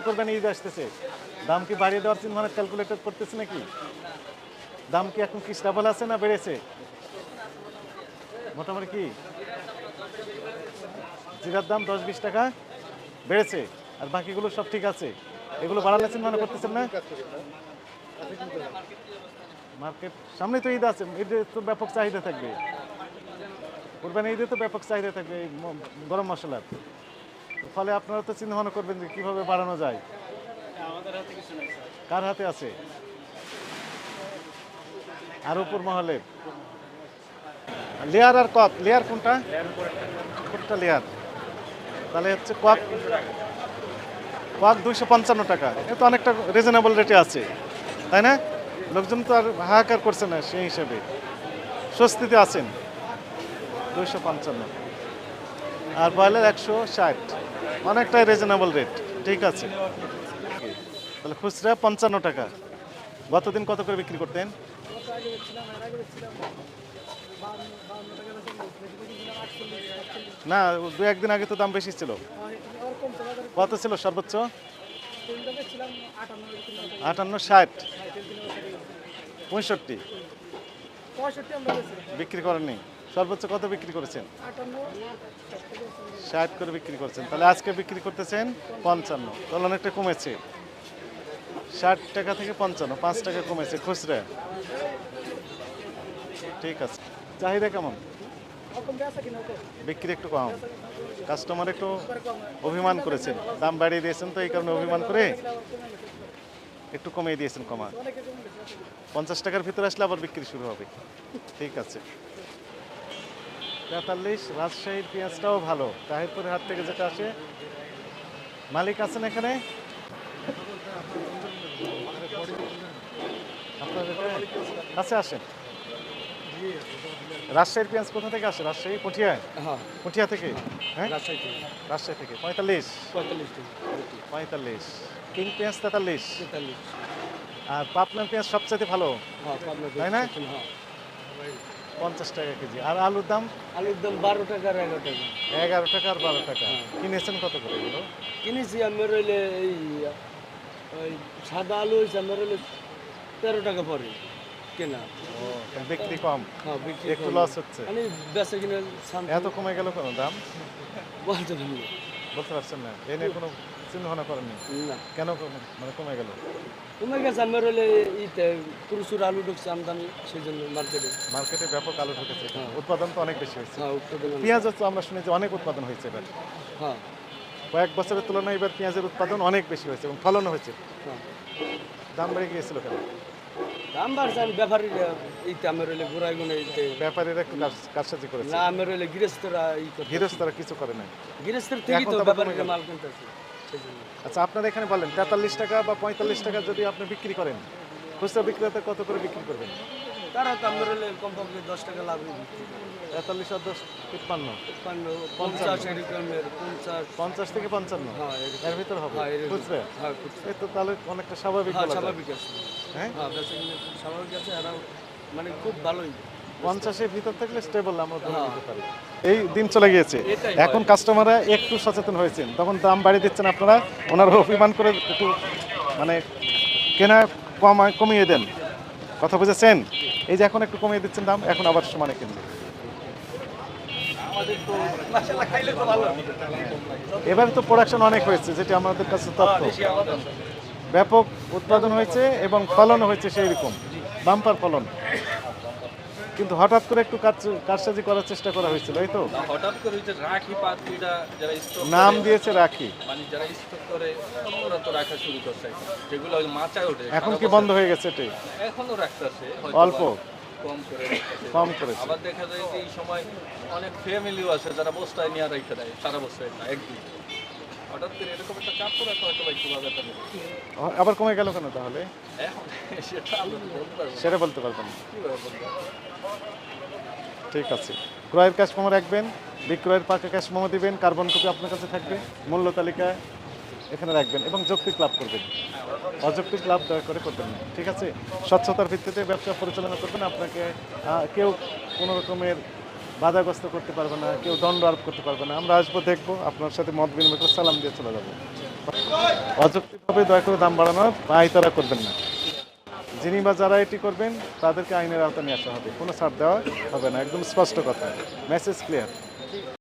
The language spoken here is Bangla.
কোরবানি ঈদ আসতেছে, দাম কি বাড়িয়ে দেওয়ার চিন্তা ভাবনা ক্যালকুলেটর করতেছে নাকি? দাম কি এখন কি স্টেবল আছে না বেড়েছে? মোটামুটি কি জিরার দাম 10-20 টাকা বেড়েছে, আর বাকিগুলো সব ঠিক আছে। এগুলো বাড়ানোর চিন্তা ভাবনা করতেছেন না? মার্কেট সামনে তো ঈদ আছে, ঈদে তো ব্যাপক চাহিদা থাকবে। কোরবানি ঈদে তো ব্যাপক চাহিদা থাকবে এই গরম মশলার। ফলে আপনারা তো চিন্তা ভাবনা করবেন যে কীভাবে বাড়ানো যায়। কার হাতে আছে? আর উপর মহলের লেয়ার আর কক, লেয়ার কোনটা? কোনটা লেয়ার? তাহলে হচ্ছে কক, কক 255 টাকা। এ তো অনেকটা রিজনেবল রেটে আছে, তাই না? লোকজন তো আর হাহাকার করছে না, সেই হিসেবে স্বস্তিতে আছেন। 255 আর ব্রয়লার 160, অনেকটাই রিজনেবল রেট, ঠিক আছে। তাহলে খুচরা 55 টাকা। গতদিন কত করে বিক্রি করতেন? না, 2-1 দিন আগে তো দাম বেশি ছিল। কত ছিল সর্বোচ্চ? 58, 60, 65 বিক্রি করেননি। সর্বোচ্চ কত বিক্রি করেছেন? 60 করে বিক্রি করছেন। তাহলে আজকে বিক্রি করতেছেন 55, তাহলে অনেকটা কমেছে। 60 টাকা থেকে 55, 5 টাকা কমেছে খুচরা। ঠিক আছে। চাহিদা কেমন? বিক্রি একটু কম, কাস্টমার একটু অভিমান করেছেন, দাম বাড়িয়ে দিয়েছেন, তো এই কারণে অভিমান করে একটু কমিয়ে দিয়েছেন। কমা 50 টাকার ভিতরে আসলে আবার বিক্রি শুরু হবে। ঠিক আছে। 43 রাজশাহীর পেঁয়াজটাও ভালো, তাহিরপুরের হাট থেকে যেটা আসে। মালিক আছেন এখানে? আপনার কাছে আসেন। রাজশাহীর পেঁয়াজ কোথা থেকে আসে? রাজশাহী পুঠিয়া? হ্যাঁ, পুঠিয়া থেকে? হ্যাঁ, রাজশাহী থেকে। রাজশাহী থেকে। 45, 45 টাকা। 45। কিং পেঁয়াজ 43। 43। আর পাবনার পেঁয়াজ সবচেয়ে ভালো, হ্যাঁ, পাবনা তাই না? হ্যাঁ। 50 টাকা কেজি। আর আলুর দাম? আলুর দাম 12 টাকা আর 11 টাকা। 11 টাকা আর 12 টাকা। কিনেছেন কত করে এগুলো? কিনেছি আমার হইলে এই ওই সাদা আলু হয়েছে আমার হইলে 13 টাকা পরে কেনা। ও, বিক্রি কম, হ্যাঁ, বিক্রি একটু কম। লস হচ্ছে। মানে বেচা কিনা এত কমে গেল কেন দাম? বলতে পারি না। বলতে পারছেন না? এ নিয়ে কোনো চিন্তা ভাবনা করেননি? না, কেন মানে কমে গেল? কমে গেছে আমার হইলে ইতে প্রচুর আলু ঢুকছে আমদানি, সেই জন্য মার্কেটে। মার্কেটে ব্যাপক আলু ঢুকেছে, হ্যাঁ। উৎপাদন তো অনেক বেশি হয়েছে। হ্যাঁ, উৎপাদন অনেক। পেঁয়াজও তো আমরা শুনি যে অনেক উৎপাদন হয়েছে এবার। হ্যাঁ, কয়েক বছরের তুলনায় এবার পেঁয়াজের উৎপাদন অনেক বেশি হয়েছে এবং ফলনও হয়েছে। হ্যাঁ। দাম বেড়ে গিয়েছিল কেন? দাম বাড়ছে, আমি ব্যাপারীরা এইতে আমার হইলে ঘুরাই গুনে এইতে। ব্যাপারীরা একটু কারসাজি করেছে, না, আমার হইলে গৃহস্থরা ই করতে। গৃহস্থরা কিছু করে নাই। গৃহস্থের থেকে এখন তো তো আবার ব্যাপারীরা কমে গেল। মাল কিনতেছে, সেই জন্য। আচ্ছা, আপনারা এখানে বলেন 43 টাকা বা 45 টাকা যদি আপনি বিক্রি করেন, খুচরা বিক্রেতা কত করে বিক্রি করবেন? তারা তো আমার হইলে কমপক্ষে 10 টাকা লাভ বিক্রি করে। 43 আর 10, 53, 50 এরকমের 50। 50 থেকে 55, হ্যাঁ, এরকম। এর ভিতর হবে হ্যাঁ, এরকম। খুচরা। হ্যাঁ, খুচরা। এই তো তাহলে অনেকটা স্বাভাবিক হ্যাঁ, বলা যায়। স্বাভাবিক আছে। হ্যাঁ, হ্যাঁ, বেচা কিনা স্বাভাবিক আছে, আর মানে খুব ভালোই। 50-এর ভিতর থাকলে স্টেবল আমরা ধরে হ্যাঁ। নিতে পারি। এই দিন চলে গিয়েছে, এটাই এখন কাস্টমাররা একটু সচেতন হয়েছেন, তখন দাম বাড়িয়ে দিচ্ছেন আপনারা, ওনারা অভিমান করে একটু মানে কেনা কমিয়ে দেন। কথা বুঝেছেন? এই যে এখন একটু কমিয়ে দিচ্ছেন দাম, এখন আবার সমানে কিনবে। এবার তো প্রোডাকশন অনেক হয়েছে, যেটি আমাদের কাছে তথ্য। ব্যাপক উৎপাদন হয়েছে এবং ফলন হয়েছে সেই রকম, বাম্পার ফলন। কিন্তু হঠাৎ করে একটু কারসাজি করার চেষ্টা করা হয়েছিল, এই তো হঠাৎ করে ওই যে রাখি পাত্রীরা যারা স্টক নাম দিয়েছে রাখি, মানে যারা স্টক করে ওরা তো রাখা শুরু করছে যেগুলো ওই মাচায় ওঠে এখন কি বন্ধ হয়ে গেছে? এটি এখনো রাখতেছে অল্প কম করে রাখতেছে। কম করেছে। আবার দেখা যায় যে এই সময় অনেক ফ্যামিলিও আছে যারা বস্তায় নিয়ে রেখে দেয় সারা বস্তায় না একদিন। হঠাৎ করে এরকম একটা চাপ পড়ে হয়তো একটু বাজারটা নেই। আবার কমে গেল কেন তাহলে? এখন সেটা আমি বলতে পারবো না। সেটা বলতে পারবেন না। কিভাবে বলবো? ঠিক আছে। ক্রয়ের ক্যাশ মেমো রাখবেন, বিক্রয়ের পাকা ক্যাশ মেমো দিবেন, কার্বন কপি আপনার কাছে থাকবে, মূল্য তালিকা এখানে রাখবেন এবং যৌক্তিক লাভ করবেন। অযৌক্তিক লাভ দয়া করে করবেন না, ঠিক আছে? স্বচ্ছতার ভিত্তিতে ব্যবসা পরিচালনা করবেন। আপনাকে কেউ কোনো রকমের বাধাগ্রস্ত করতে পারবে না, কেউ দণ্ড আরোপ করতে পারবে না। আমরা আসবো, দেখবো, আপনার সাথে মত বিনিময় করে সালাম দিয়ে চলে যাবো। অযৌক্তিকভাবে দয়া করে দাম বাড়ানোর তারা করবেন না। যিনি বা যারা এটি করবেন তাদেরকে আইনের আওতায় নিয়ে আসা হবে, কোনো ছাড় দেওয়া হবে না, একদম স্পষ্ট কথা, মেসেজ ক্লিয়ার।